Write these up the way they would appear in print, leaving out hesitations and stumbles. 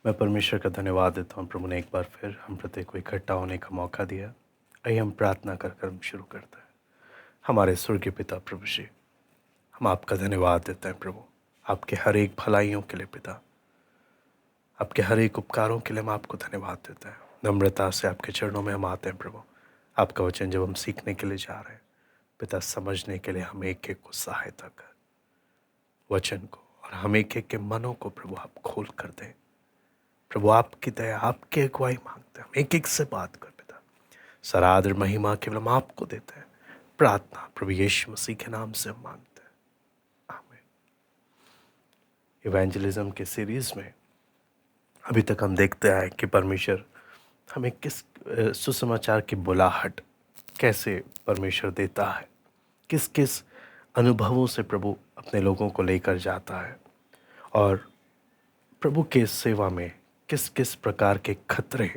मैं परमेश्वर का धन्यवाद देता हूँ। प्रभु ने एक बार फिर हम प्रत्येक को इकट्ठा होने का मौका दिया। आइए हम प्रार्थना कर कर हम शुरू करते हैं। हमारे स्वर्गीय पिता प्रभु जी, हम आपका धन्यवाद देते हैं प्रभु, आपके हर एक भलाइयों के लिए पिता, आपके हर एक उपकारों के लिए हम आपको धन्यवाद देते हैं। नम्रता से आपके चरणों में हम आते हैं प्रभु। आपका वचन जब हम सीखने के लिए जा रहे हैं पिता, समझने के लिए हम एक एक को सहायता कर वचन को, और हम एक एक के मनों को प्रभु आप खोल कर दें। प्रभु आपकी दया, आपकी अगुवाई मांगते हैं। हम एक एक से बात कर पिता, सरादर महिमा केवल हम आपको देते हैं। प्रार्थना प्रभु यीशु मसीह के नाम से हम मांगते हैं, आमीन। इवेंजलिज्म के सीरीज में अभी तक हम देखते आए कि परमेश्वर हमें किस सुसमाचार की बुलाहट कैसे परमेश्वर देता है, किस किस अनुभवों से प्रभु अपने लोगों को लेकर जाता है, और प्रभु के सेवा में किस किस प्रकार के खतरे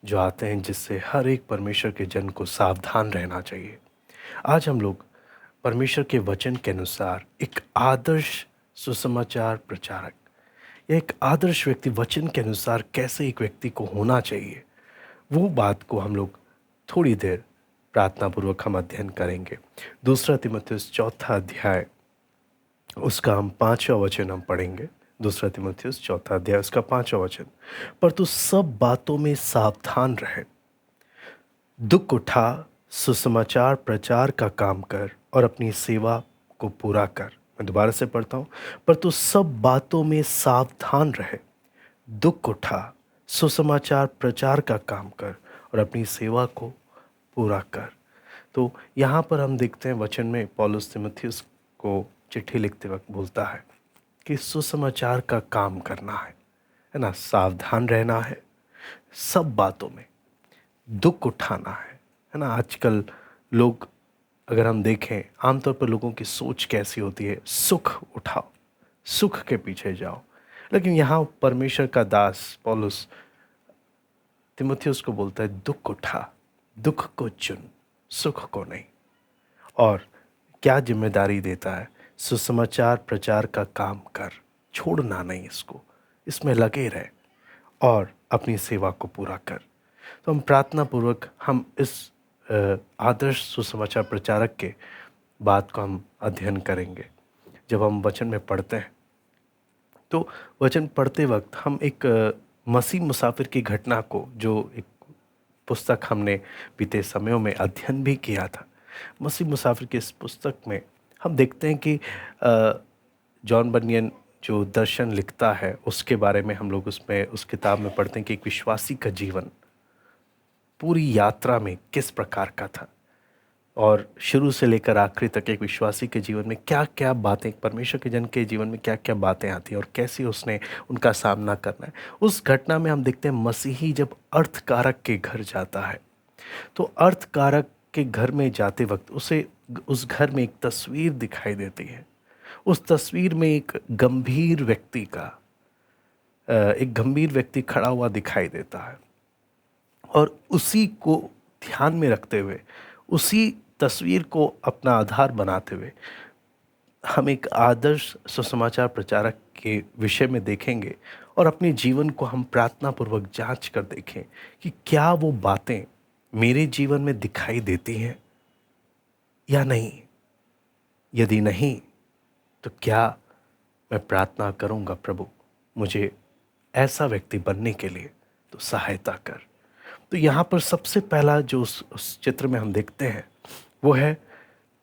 जो आते हैं, जिससे हर एक परमेश्वर के जन को सावधान रहना चाहिए। आज हम लोग परमेश्वर के वचन के अनुसार एक आदर्श सुसमाचार प्रचारक या एक आदर्श व्यक्ति वचन के अनुसार कैसे एक व्यक्ति को होना चाहिए, वो बात को हम लोग थोड़ी देर प्रार्थना पूर्वक हम अध्ययन करेंगे। दूसरा तीमुथियुस चौथा अध्याय, उसका हम 5वां वचन हम पढ़ेंगे। दूसरा तीमुथियुस चौथा अध्याय उसका 5वां वचन। पर तू सब बातों में सावधान रहे, दुख उठा, सुसमाचार प्रचार का काम कर और अपनी सेवा को पूरा कर। मैं दोबारा से पढ़ता हूँ। पर तू सब बातों में सावधान रहे, दुख उठा, सुसमाचार प्रचार का काम कर और अपनी सेवा को पूरा कर। तो यहाँ पर हम देखते हैं वचन में पौलुस तीमुथियुस को चिट्ठी लिखते वक्त बोलता है कि सुसमाचार का काम करना है ना, सावधान रहना है, सब बातों में दुख उठाना है ना। आजकल लोग, अगर हम देखें, आमतौर पर लोगों की सोच कैसी होती है, सुख उठाओ, सुख के पीछे जाओ। लेकिन यहाँ परमेश्वर का दास पौलुस तीमुथियुस को बोलता है, दुख उठा, दुख को चुन, सुख को नहीं। और क्या जिम्मेदारी देता है, सुसमाचार प्रचार का काम कर, छोड़ना नहीं इसको, इसमें लगे रहे और अपनी सेवा को पूरा कर। तो हम प्रार्थना पूर्वक हम इस आदर्श सुसमाचार प्रचारक के बात को हम अध्ययन करेंगे। जब हम वचन में पढ़ते हैं तो वचन पढ़ते वक्त हम एक मसीह मुसाफिर की घटना को, जो एक पुस्तक हमने बीते समयों में अध्ययन भी किया था, मसीह मुसाफिर की इस पुस्तक में हम देखते हैं कि जॉन बनियन जो दर्शन लिखता है उसके बारे में हम लोग उसमें उस किताब में पढ़ते हैं कि एक विश्वासी का जीवन पूरी यात्रा में किस प्रकार का था, और शुरू से लेकर आखिरी तक एक विश्वासी के जीवन में क्या क्या बातें, परमेश्वर के जन के जीवन में क्या क्या बातें आती हैं और कैसे उसने उनका सामना करना है। उस घटना में हम देखते हैं मसीही जब अर्थकारक के घर जाता है, तो अर्थकारक के घर में जाते वक्त उसे उस घर में एक तस्वीर दिखाई देती है। उस तस्वीर में एक गंभीर व्यक्ति खड़ा हुआ दिखाई देता है, और उसी को ध्यान में रखते हुए, उसी तस्वीर को अपना आधार बनाते हुए हम एक आदर्श सुसमाचार प्रचारक के विषय में देखेंगे, और अपने जीवन को हम प्रार्थना पूर्वक जांच कर देखें कि क्या वो बातें मेरे जीवन में दिखाई देती हैं या नहीं। यदि नहीं, तो क्या मैं प्रार्थना करूंगा, प्रभु मुझे ऐसा व्यक्ति बनने के लिए तो सहायता कर। तो यहाँ पर सबसे पहला जो उस चित्र में हम देखते हैं वो है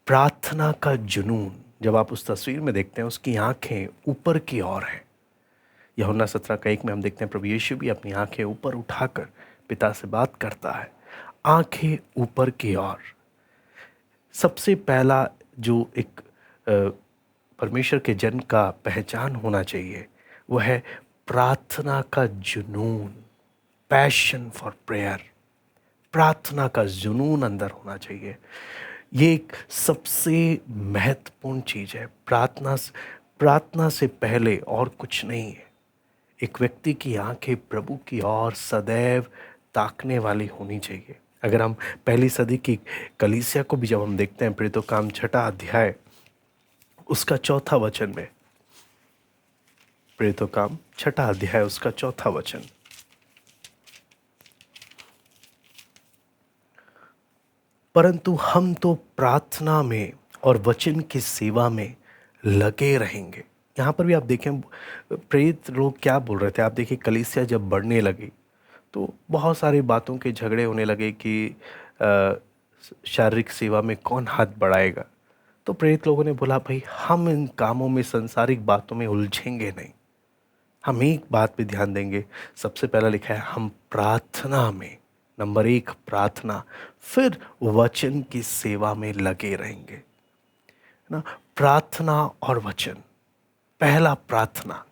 प्रार्थना का जुनून। जब आप उस तस्वीर में देखते हैं, उसकी आंखें ऊपर की ओर हैं। यूहन्ना 17:1 में हम देखते हैं प्रभु यीशु भी अपनी आंखें ऊपर उठाकर पिता से बात करता है, आंखें ऊपर की ओर। सबसे पहला जो एक परमेश्वर के जन का पहचान होना चाहिए वो है प्रार्थना का जुनून, पैशन फॉर प्रेयर। प्रार्थना का जुनून अंदर होना चाहिए। ये एक सबसे महत्वपूर्ण चीज़ है। प्रार्थना से पहले और कुछ नहीं है। एक व्यक्ति की आंखें प्रभु की ओर सदैव ताकने वाली होनी चाहिए। अगर हम पहली सदी की कलीसिया को भी जब हम देखते हैं, प्रेरितों काम 6 अध्याय उसका 4 वचन में प्रेरितों काम 6 अध्याय उसका 4 वचन। परंतु हम तो प्रार्थना में और वचन की सेवा में लगे रहेंगे। यहाँ पर भी आप देखें प्रेरित लोग क्या बोल रहे थे। आप देखिए कलीसिया जब बढ़ने लगी तो बहुत सारी बातों के झगड़े होने लगे कि शारीरिक सेवा में कौन हाथ बढ़ाएगा। तो प्रेरित लोगों ने बोला भाई हम इन कामों में सांसारिक बातों में उलझेंगे नहीं, हम एक बात पे ध्यान देंगे। सबसे पहला लिखा है हम प्रार्थना में, नंबर 1 प्रार्थना, फिर वचन की सेवा में लगे रहेंगे, है ना। प्रार्थना और वचन, पहला प्रार्थना।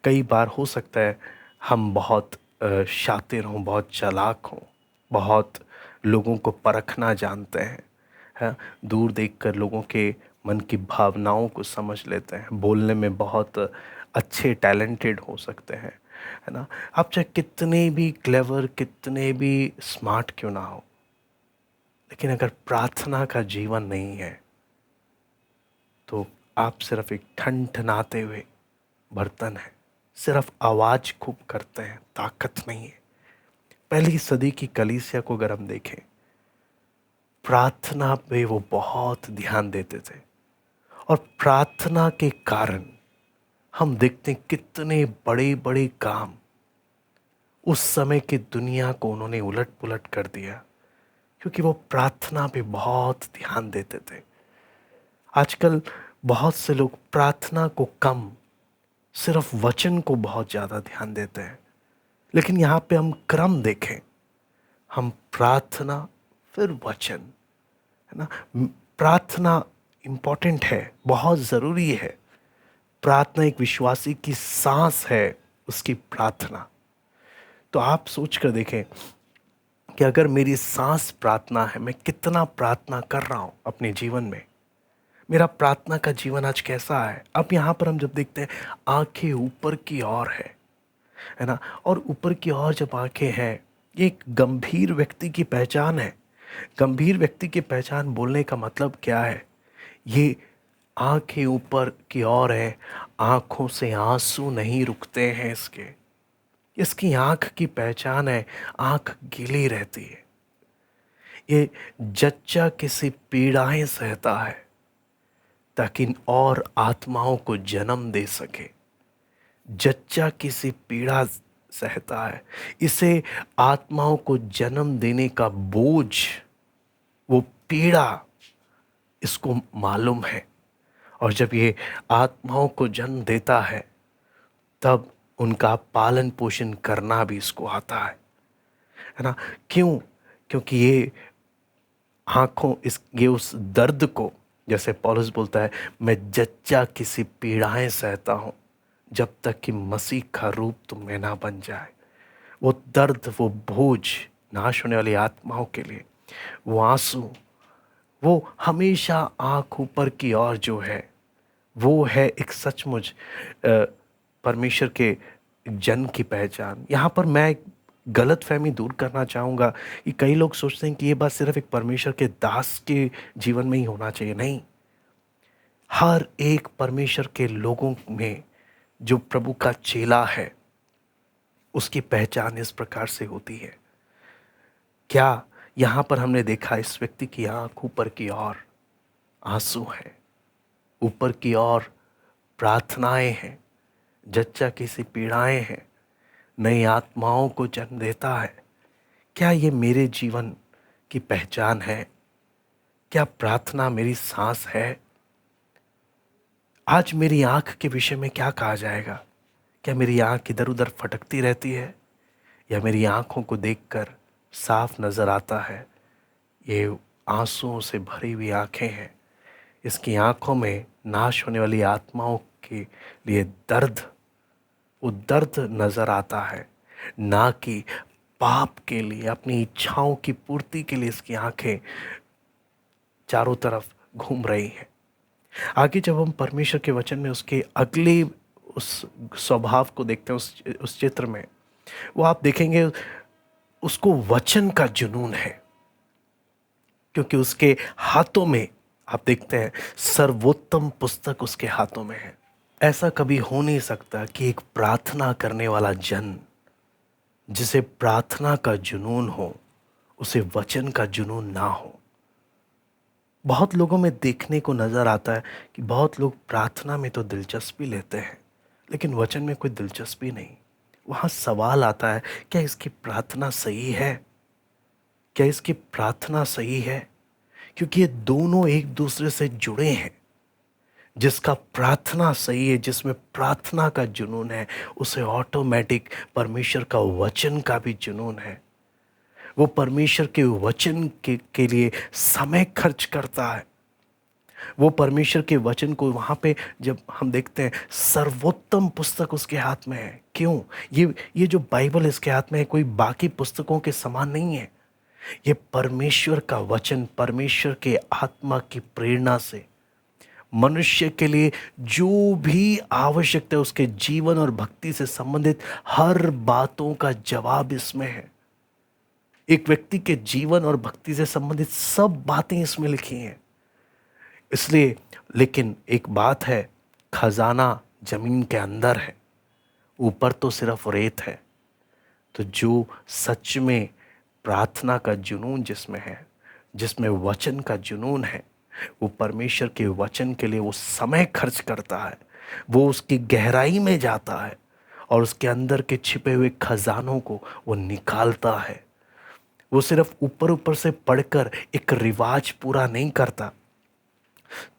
कई बार हो सकता है हम बहुत शातिर हों, बहुत चालाक हों, बहुत लोगों को परखना जानते हैं, है, दूर देखकर लोगों के मन की भावनाओं को समझ लेते हैं, बोलने में बहुत अच्छे टैलेंटेड हो सकते हैं, है ना। आप चाहे कितने भी क्लेवर, कितने भी स्मार्ट क्यों ना हो, लेकिन अगर प्रार्थना का जीवन नहीं है तो आप सिर्फ एक ठनठनाते हुए बर्तन है, सिर्फ आवाज खूब करते हैं, ताकत नहीं है। पहली सदी की कलीसिया को अगर हम देखें, प्रार्थना पे वो बहुत ध्यान देते थे और प्रार्थना के कारण हम देखते हैं कितने बड़े बड़े काम उस समय की दुनिया को उन्होंने उलट पुलट कर दिया, क्योंकि वो प्रार्थना पे बहुत ध्यान देते थे। आजकल बहुत से लोग प्रार्थना को कम, सिर्फ वचन को बहुत ज़्यादा ध्यान देते हैं। लेकिन यहाँ पे हम क्रम देखें, हम प्रार्थना फिर वचन, है ना। प्रार्थना इम्पोर्टेंट है, बहुत ज़रूरी है। प्रार्थना एक विश्वासी की सांस है, उसकी प्रार्थना। तो आप सोच कर देखें कि अगर मेरी सांस प्रार्थना है, मैं कितना प्रार्थना कर रहा हूँ अपने जीवन में, मेरा प्रार्थना का जीवन आज कैसा है। अब यहाँ पर हम जब देखते हैं आंखें ऊपर की ओर है ना, और ऊपर की ओर जब आंखें हैं, ये एक गंभीर व्यक्ति की पहचान है। गंभीर व्यक्ति की पहचान बोलने का मतलब क्या है, ये आंखें ऊपर की ओर है, आंखों से आंसू नहीं रुकते हैं इसके, इसकी आंख की पहचान है, आंख गीली रहती है। ये जच्चा किसी पीड़ाएं सहता है ताकि और आत्माओं को जन्म दे सके। जच्चा किसी पीड़ा सहता है, इसे आत्माओं को जन्म देने का बोझ, वो पीड़ा इसको मालूम है। और जब ये आत्माओं को जन्म देता है तब उनका पालन पोषण करना भी इसको आता है ना। क्यों? क्योंकि ये आंखों ये उस दर्द को, जैसे पौलुस बोलता है मैं जच्चा किसी पीड़ाएं सहता हूं जब तक कि मसीह का रूप तुम में ना बन जाए। वो दर्द, वो बोझ, नाश होने वाली आत्माओं के लिए, वो आंसू, वो हमेशा आंख ऊपर की ओर जो है, वो है एक सचमुच परमेश्वर के जन की पहचान। यहाँ पर मैं एक गलत फहमी दूर करना चाहूँगा कि कई लोग सोचते हैं कि ये बात सिर्फ एक परमेश्वर के दास के जीवन में ही होना चाहिए। नहीं, हर एक परमेश्वर के लोगों में जो प्रभु का चेला है, उसकी पहचान इस प्रकार से होती है। क्या यहाँ पर हमने देखा इस व्यक्ति की आंख ऊपर की ओर आंसू है, ऊपर की ओर प्रार्थनाएं हैं, जच्चा किसी पीड़ाएं हैं, नई आत्माओं को जन्म देता है। क्या ये मेरे जीवन की पहचान है? क्या प्रार्थना मेरी सांस है? आज मेरी आंख के विषय में क्या कहा जाएगा? क्या मेरी आंख इधर उधर फटकती रहती है, या मेरी आंखों को देखकर साफ नजर आता है ये आंसुओं से भरी हुई आंखें हैं, इसकी आंखों में नाश होने वाली आत्माओं के लिए दर्द, वो दर्द नजर आता है, ना कि पाप के लिए, अपनी इच्छाओं की पूर्ति के लिए इसकी आंखें चारों तरफ घूम रही हैं। आगे जब हम परमेश्वर के वचन में उसके अगले उस स्वभाव को देखते हैं, उस चित्र में, वो आप देखेंगे उसको वचन का जुनून है, क्योंकि उसके हाथों में आप देखते हैं सर्वोत्तम पुस्तक उसके हाथों में है। ऐसा कभी हो नहीं सकता कि एक प्रार्थना करने वाला जन, जिसे प्रार्थना का जुनून हो, उसे वचन का जुनून ना हो। बहुत लोगों में देखने को नज़र आता है कि बहुत लोग प्रार्थना में तो दिलचस्पी लेते हैं, लेकिन वचन में कोई दिलचस्पी नहीं। वहाँ सवाल आता है, क्या इसकी प्रार्थना सही है? क्या इसकी प्रार्थना सही है? क्योंकि ये दोनों एक दूसरे से जुड़े हैं। जिसका प्रार्थना सही है, जिसमें प्रार्थना का जुनून है, उसे ऑटोमेटिक परमेश्वर का वचन का भी जुनून है। वो परमेश्वर के वचन के लिए समय खर्च करता है। वो परमेश्वर के वचन को, वहाँ पे जब हम देखते हैं, सर्वोत्तम पुस्तक उसके हाथ में है। क्यों? ये जो बाइबल इसके हाथ में है, कोई बाकी पुस्तकों के समान नहीं है। ये परमेश्वर का वचन, परमेश्वर के आत्मा की प्रेरणा से मनुष्य के लिए जो भी आवश्यकता है, उसके जीवन और भक्ति से संबंधित हर बातों का जवाब इसमें है। एक व्यक्ति के जीवन और भक्ति से संबंधित सब बातें इसमें लिखी हैं। इसलिए, लेकिन एक बात है, खजाना जमीन के अंदर है, ऊपर तो सिर्फ रेत है। तो जो सच में प्रार्थना का जुनून जिसमें है, जिसमें वचन का जुनून है, वो परमेश्वर के वचन के लिए वो समय खर्च करता है, वो उसकी गहराई में जाता है और उसके अंदर के छिपे हुए खजानों को वो निकालता है। वो सिर्फ ऊपर ऊपर से पढ़कर एक रिवाज पूरा नहीं करता।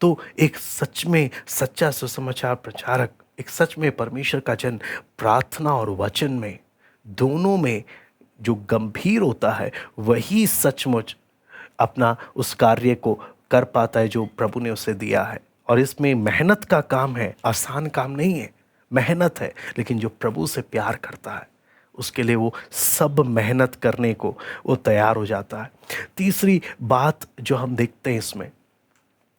तो एक सच में सच्चा सुसमाचार प्रचारक, एक सच में परमेश्वर का जन, प्रार्थना और वचन में, दोनों में जो गंभीर होता है, वही सचमुच अपना उस कार्य को कर पाता है जो प्रभु ने उसे दिया है। और इसमें मेहनत का काम है, आसान काम नहीं है, मेहनत है। लेकिन जो प्रभु से प्यार करता है, उसके लिए वो सब मेहनत करने को वो तैयार हो जाता है। तीसरी बात जो हम देखते हैं इसमें,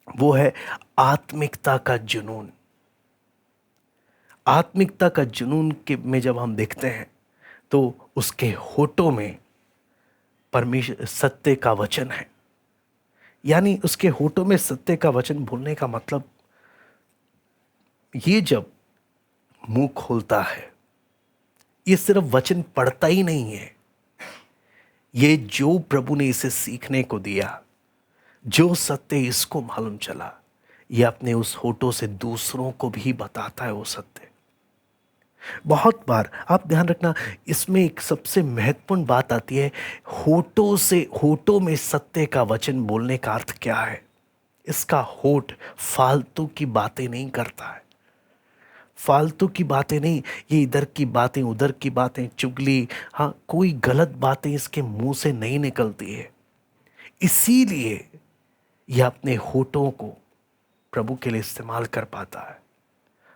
वो है आत्मिकता का जुनून। आत्मिकता का जुनून के में जब हम देखते हैं, तो उसके होठों में परमेश्वर सत्य का वचन है। यानी उसके होठों में सत्य का वचन बोलने का मतलब, ये जब मुंह खोलता है, ये सिर्फ वचन पढ़ता ही नहीं है, ये जो प्रभु ने इसे सीखने को दिया, जो सत्य इसको मालूम चला, ये अपने उस होठों से दूसरों को भी बताता है वो सत्य। बहुत बार आप ध्यान रखना, इसमें एक सबसे महत्वपूर्ण बात आती है, होठों से, होठों में सत्य का वचन बोलने का अर्थ क्या है। इसका होठ फालतू की बातें नहीं करता है, फालतू की बातें नहीं, ये इधर की बातें उधर की बातें, चुगली, हाँ, कोई गलत बातें इसके मुंह से नहीं निकलती है। इसीलिए ये अपने होठों को प्रभु के लिए इस्तेमाल कर पाता है।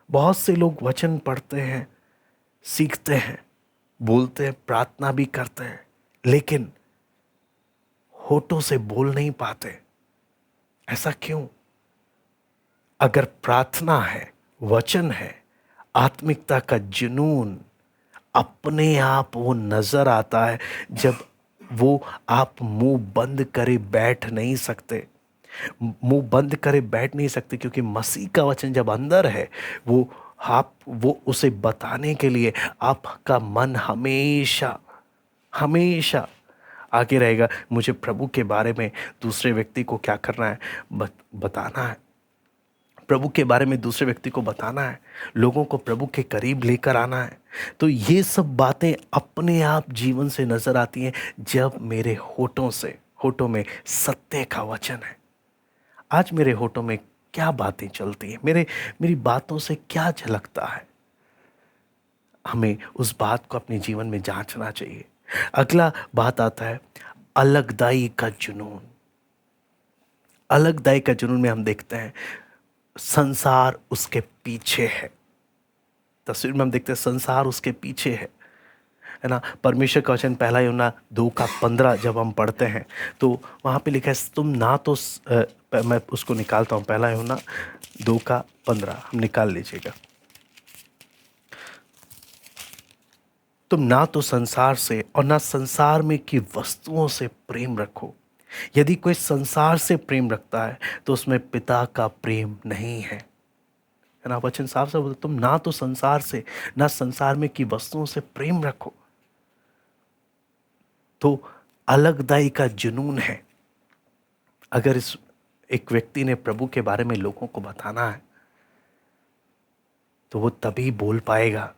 बहुत से लोग वचन पढ़ते हैं, सीखते हैं, बोलते हैं, प्रार्थना भी करते हैं, लेकिन होठों से बोल नहीं पाते। ऐसा क्यों? अगर प्रार्थना है, वचन है, आत्मिकता का जुनून, अपने आप वो नजर आता है। जब वो, आप मुंह बंद करे बैठ नहीं सकते, मुंह बंद करे बैठ नहीं सकते, क्योंकि मसीह का वचन जब अंदर है, वो उसे बताने के लिए आपका मन हमेशा हमेशा आगे रहेगा। मुझे प्रभु के बारे में दूसरे व्यक्ति को क्या करना है, बताना है। प्रभु के बारे में दूसरे व्यक्ति को बताना है, लोगों को प्रभु के करीब लेकर आना है। तो ये सब बातें अपने आप जीवन से नजर आती हैं जब मेरे होठों में सत्य का वचन है। आज मेरे होठों में क्या बातें चलती हैं, मेरी बातों से क्या झलकता है, हमें उस बात को अपने जीवन में जांचना चाहिए। अगला बात आता है अलगदाई का जुनून। अलगदाई का जुनून में हम देखते हैं संसार उसके पीछे है। तस्वीर में हम देखते हैं संसार उसके पीछे है ना। परमेश्वर का वचन पहला यूहन्ना 2:15 जब हम पढ़ते हैं, तो वहाँ पे लिखा है, तुम ना तो मैं उसको निकालता हूँ, पहला यूहन्ना 2:15 हम निकाल लीजिएगा। तुम ना तो संसार से और ना संसार में की वस्तुओं से प्रेम रखो। यदि कोई संसार से प्रेम रखता है तो उसमें पिता का प्रेम नहीं है। है ना। वचन साफ साफ बोलता, तुम ना तो संसार से ना संसार में की वस्तुओं से प्रेम रखो। तो अलगदाई का जुनून है। अगर इस एक व्यक्ति ने प्रभु के बारे में लोगों को बताना है तो वो तभी बोल पाएगा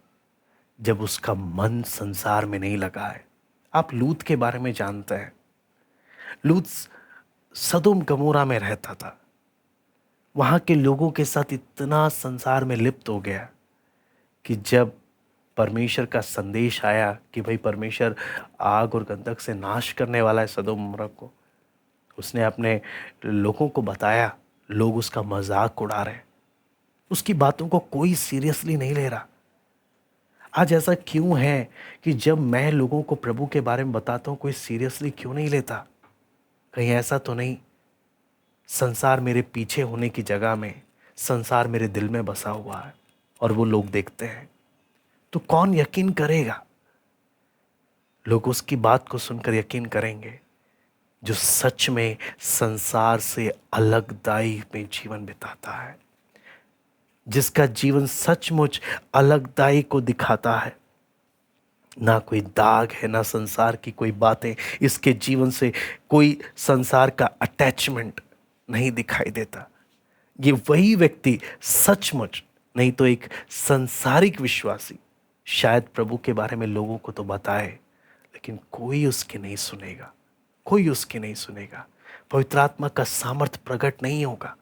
जब उसका मन संसार में नहीं लगा है। आप लूत के बारे में जानते हैं। लूत सदोम गमोरा में रहता था। वहां के लोगों के साथ इतना संसार में लिप्त हो गया कि जब परमेश्वर का संदेश आया कि भाई परमेश्वर आग और गंधक से नाश करने वाला है सदोम गमोरा को, उसने अपने लोगों को बताया। लोग उसका मजाक उड़ा रहे, उसकी बातों को कोई सीरियसली नहीं ले रहा। आज ऐसा क्यों है कि जब मैं लोगों को प्रभु के बारे में बताता हूं कोई सीरियसली क्यों नहीं लेता? कहीं ऐसा तो नहीं संसार मेरे पीछे होने की जगह में संसार मेरे दिल में बसा हुआ है और वो लोग देखते हैं तो कौन यकीन करेगा? लोग उसकी बात को सुनकर यकीन करेंगे जो सच में संसार से अलगदाई में जीवन बिताता है, जिसका जीवन सचमुच अलगदाई को दिखाता है। ना कोई दाग है, ना संसार की कोई बातें, इसके जीवन से कोई संसार का अटैचमेंट नहीं दिखाई देता। ये वही व्यक्ति सचमुच, नहीं तो एक संसारिक विश्वासी शायद प्रभु के बारे में लोगों को तो बताए लेकिन कोई उसकी नहीं सुनेगा, कोई उसकी नहीं सुनेगा। पवित्र आत्मा का सामर्थ प्रकट नहीं होगा।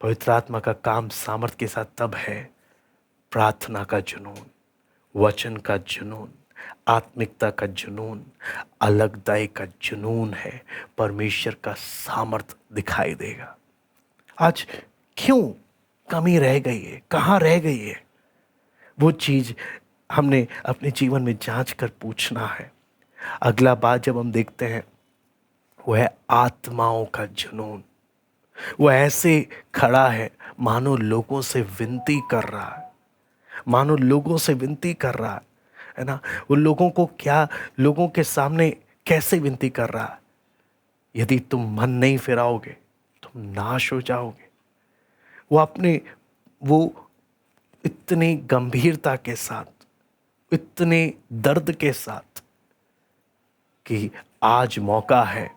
पवित्र आत्मा का काम सामर्थ के साथ तब है प्रार्थना का जुनून, वचन का जुनून, आत्मिकता का जुनून, अलगदाई का जुनून है। परमेश्वर का सामर्थ दिखाई देगा। आज क्यों कमी रह गई है? कहाँ रह गई है? वो चीज हमने अपने जीवन में जांच कर पूछना है। अगला बात जब हम देखते हैं वो है आत्माओं का जुनून। वो ऐसे खड़ा है मानो लोगों से विनती कर रहा है, मानो लोगों से विनती कर रहा है ना। वो लोगों को क्या, लोगों के सामने कैसे विनती कर रहा है? यदि तुम मन नहीं फिराओगे तुम नाश हो जाओगे। वो इतनी गंभीरता के साथ, इतने दर्द के साथ कि आज मौका है,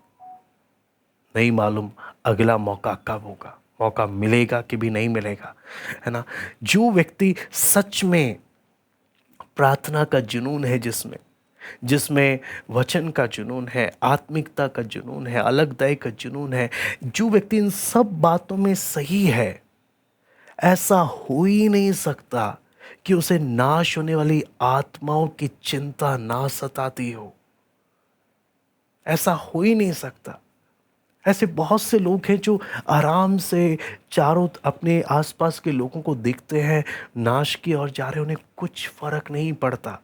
नहीं मालूम अगला मौका कब होगा, मौका मिलेगा कि भी नहीं मिलेगा, है ना। जो व्यक्ति सच में प्रार्थना का जुनून है, जिसमें वचन का जुनून है, आत्मिकता का जुनून है, अलगदाई का जुनून है, जो व्यक्ति इन सब बातों में सही है, ऐसा हो ही नहीं सकता कि उसे नाश होने वाली आत्माओं की चिंता ना सताती हो। ऐसा हो ही नहीं सकता। ऐसे बहुत से लोग हैं जो आराम से चारों अपने आसपास के लोगों को देखते हैं नाश की ओर जा रहे, उन्हें कुछ फर्क नहीं पड़ता,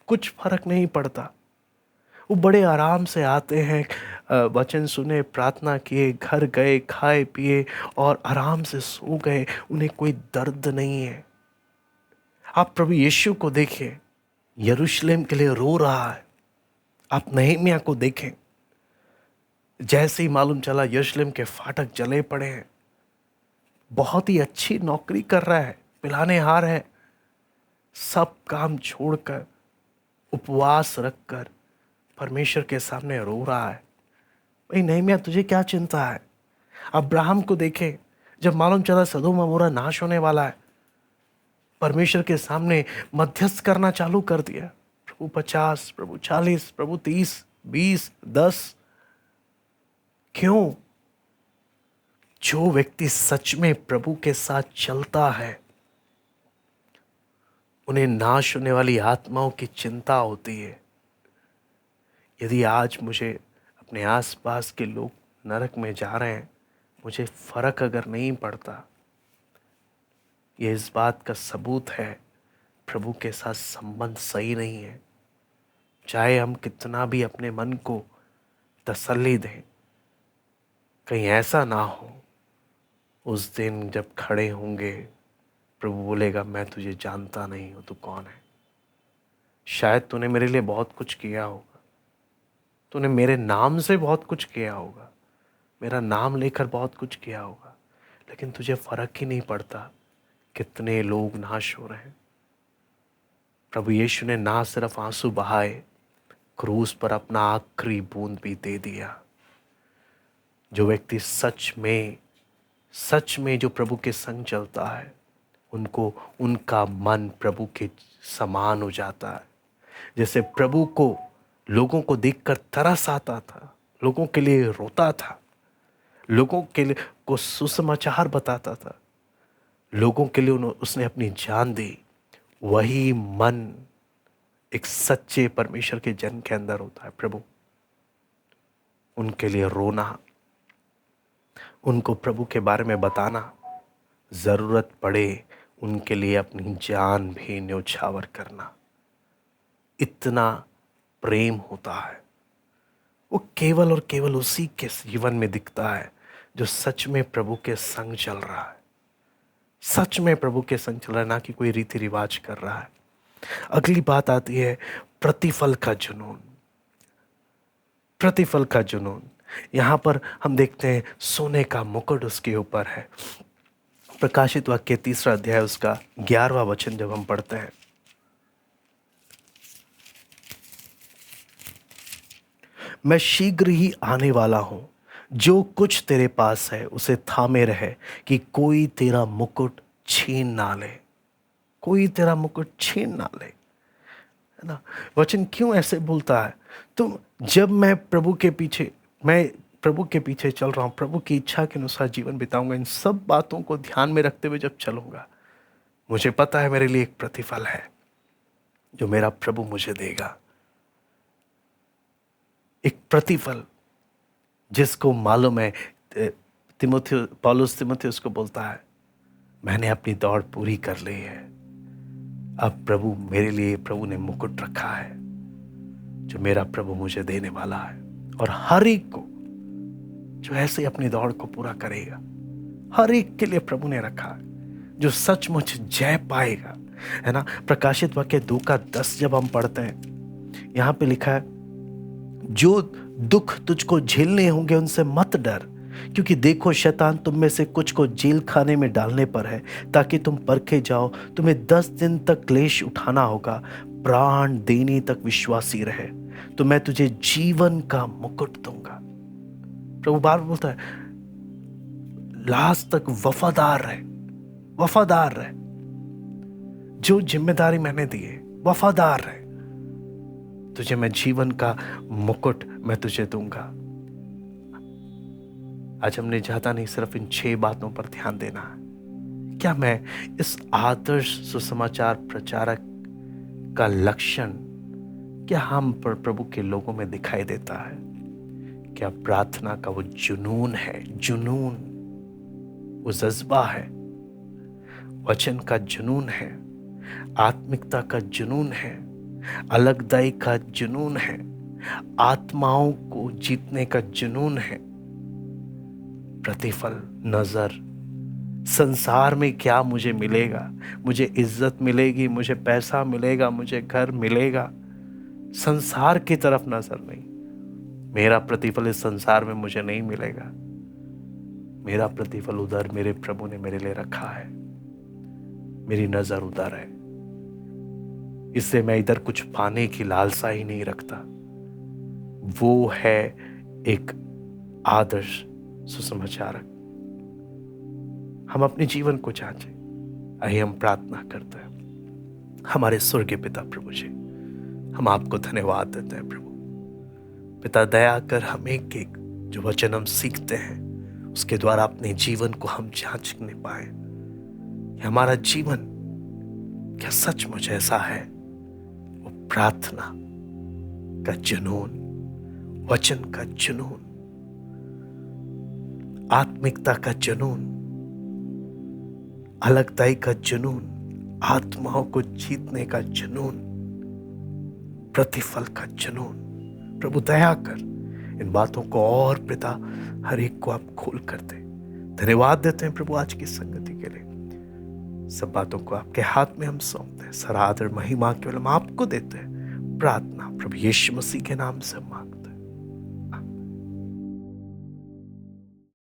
कुछ फर्क नहीं पड़ता। वो बड़े आराम से आते हैं, वचन सुने, प्रार्थना किए, घर गए, खाए पिए और आराम से सो गए। उन्हें कोई दर्द नहीं है। आप प्रभु यीशु को देखें, यरूशलेम के लिए रो रहा है। आप नहम्याह को देखें, जैसे ही मालूम चला यरूशलेम के फाटक जले पड़े हैं, बहुत ही अच्छी नौकरी कर रहा है, पिलाने हार है, सब काम छोड़कर उपवास रखकर परमेश्वर के सामने रो रहा है। भाई नहम्याह तुझे क्या चिंता है? अब्राहम को देखें, जब मालूम चला सदोम अमोरा नाश होने वाला है, परमेश्वर के सामने मध्यस्थ करना चालू कर दिया। प्रभु 50, प्रभु 40, प्रभु 30, 20, 10। क्यों? जो व्यक्ति सच में प्रभु के साथ चलता है उन्हें नाश होने वाली आत्माओं की चिंता होती है। यदि आज मुझे अपने आसपास के लोग नरक में जा रहे हैं, मुझे फर्क अगर नहीं पड़ता, ये इस बात का सबूत है प्रभु के साथ संबंध सही नहीं है। चाहे हम कितना भी अपने मन को तसल्ली दें, कहीं ऐसा ना हो उस दिन जब खड़े होंगे प्रभु बोलेगा मैं तुझे जानता नहीं हूं, तू कौन है। शायद तूने मेरे लिए बहुत कुछ किया होगा, तूने मेरे नाम से बहुत कुछ किया होगा, मेरा नाम लेकर बहुत कुछ किया होगा, लेकिन तुझे फर्क ही नहीं पड़ता कितने लोग नाश हो रहे हैं। प्रभु यीशु ने ना सिर्फ आंसू बहाए, क्रूस पर अपना आखिरी बूंद भी दे दिया। जो व्यक्ति सच में जो प्रभु के संग चलता है, उनको उनका मन प्रभु के समान हो जाता है। जैसे प्रभु को लोगों को देखकर तरस आता था, लोगों के लिए रोता था, लोगों के लिए को सुसमाचार बताता था, लोगों के लिए उसने अपनी जान दी। वही मन एक सच्चे परमेश्वर के जन के अंदर होता है। प्रभु उनके लिए रोना, उनको प्रभु के बारे में बताना, जरूरत पड़े उनके लिए अपनी जान भी न्योछावर करना, इतना प्रेम होता है। वो केवल और केवल उसी के जीवन में दिखता है जो सच में प्रभु के संग चल रहा है, सच में प्रभु के संग चल रहा है, ना कि कोई रीति रिवाज कर रहा है। अगली बात आती है प्रतिफल का जुनून। प्रतिफल का जुनून, यहां पर हम देखते हैं सोने का मुकुट उसके ऊपर है। प्रकाशित वाक्य 3 अध्याय उसका 11वां वचन जब हम पढ़ते हैं, मैं शीघ्र ही आने वाला हूं, जो कुछ तेरे पास है उसे थामे रहे कि कोई तेरा मुकुट छीन ना ले, कोई तेरा मुकुट छीन ना ले। है ना? वचन क्यों ऐसे बोलता है? तो जब मैं प्रभु के पीछे चल रहा हूं, प्रभु की इच्छा के अनुसार जीवन बिताऊंगा, इन सब बातों को ध्यान में रखते हुए जब चलूंगा, मुझे पता है मेरे लिए एक प्रतिफल है जो मेरा प्रभु मुझे देगा। एक प्रतिफल जिसको मालूम है, पौलुस तीमुथियुस को बोलता है, मैंने अपनी दौड़ पूरी कर ली है, अब प्रभु मेरे लिए, प्रभु ने मुकुट रखा है जो मेरा प्रभु मुझे देने वाला है। और हर एक को जो ऐसे अपनी दौड़ को पूरा करेगा, हर एक के लिए प्रभु ने रखा है जो सचमुच जय पाएगा। है ना? प्रकाशित वाक्य 2:10 जब हम पढ़ते हैं, यहां पे लिखा है, जो दुख तुझको झेलने होंगे उनसे मत डर, क्योंकि देखो शैतान तुम में से कुछ को जेल खाने में डालने पर है, ताकि तुम परखे जाओ। तुम्हें 10 दिन तक क्लेश उठाना होगा, प्राण देने तक विश्वासी रहे तो मैं तुझे जीवन का मुकुट दूंगा। प्रभु बार बोलता है, लास्ट तक वफादार रहे, वफादार रहे, जो जिम्मेदारी मैंने दी है वफादार रहे, तुझे मैं जीवन का मुकुट मैं तुझे दूंगा। आज हमने ज्यादा नहीं, सिर्फ इन 6 बातों पर ध्यान देना है। क्या मैं इस आदर्श सुसमाचार प्रचारक का लक्षण क्या हम पर प्रभु के लोगों में दिखाई देता है? क्या प्रार्थना का वो जुनून है, जुनून, वो जज्बा है, वचन का जुनून है, आत्मिकता का जुनून है, अलगदाई का जुनून है, आत्माओं को जीतने का जुनून है? प्रतिफल, नजर, संसार में क्या मुझे मिलेगा, मुझे इज्जत मिलेगी, मुझे पैसा मिलेगा, मुझे घर मिलेगा, संसार की तरफ नजर नहीं। मेरा प्रतिफल इस संसार में मुझे नहीं मिलेगा, मेरा प्रतिफल उधर मेरे प्रभु ने मेरे लिए रखा है, मेरी नजर उधर है। इससे मैं इधर कुछ पाने की लालसा ही नहीं रखता। वो है एक आदर्श सुसमाचारक। हम अपने जीवन को जांचें। आइए हम प्रार्थना करते हैं। हमारे स्वर्गीय पिता प्रभु जी, हम आपको धन्यवाद देते हैं प्रभु। पिता, दया कर हम एक एक जो वचन हम सीखते हैं उसके द्वारा अपने जीवन को हम जांचने पाए कि हमारा जीवन क्या सचमुच ऐसा है। वो प्रार्थना का जुनून, वचन का जुनून, आत्मिकता का जुनून, अलगताई का जुनून, आत्माओं को जीतने का जुनून, प्रतिफल का जुनून। प्रभु दया कर इन बातों को और पिता हर एक को आप खोल कर दे। धन्यवाद देते हैं प्रभु आज की संगति के लिए। सब बातों को आपके हाथ में हम सौंपते हैं। सारा आदर महिमा केवल हम आपको देते हैं। प्रार्थना प्रभु यीशु मसीह के नाम से